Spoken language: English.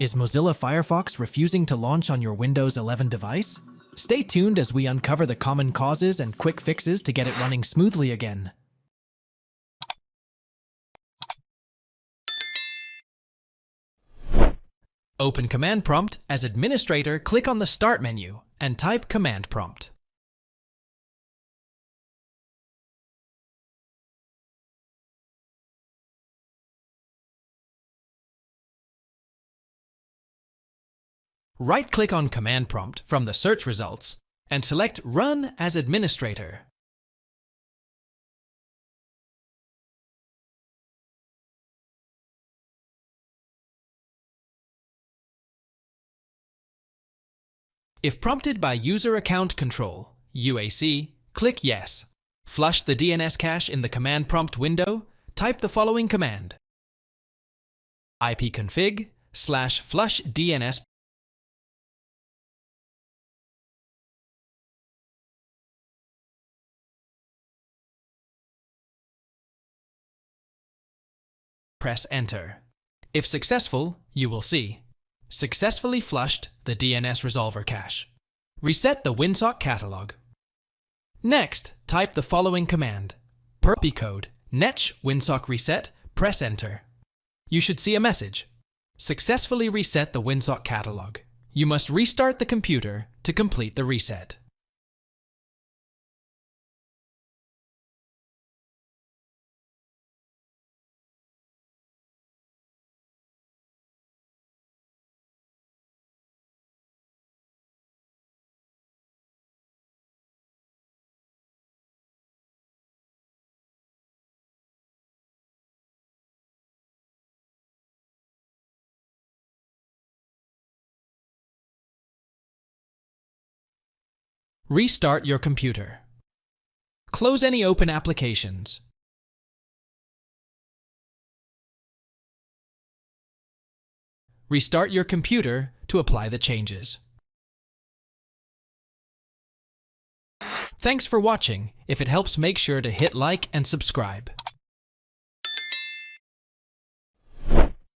Is Mozilla Firefox refusing to launch on your Windows 11 device? Stay tuned as we uncover the common causes and quick fixes to get it running smoothly again. Open Command Prompt. As administrator, click on the Start menu and type Command Prompt. Right-click on Command Prompt from the search results and select Run as Administrator. If prompted by User Account Control, UAC, click Yes. Flush the DNS cache in the Command Prompt window, type the following command: ipconfig/flush DNS. Press Enter. If successful, you will see successfully flushed the DNS resolver cache. Reset the WinSock catalog. Next, type the following command: perp code netch WinSock reset, press Enter. You should see a message: successfully reset the WinSock catalog. You must restart the computer to complete the reset. Restart your computer. Close any open applications. Restart your computer to apply the changes. Thanks for watching. If it helps, make sure to hit like and subscribe.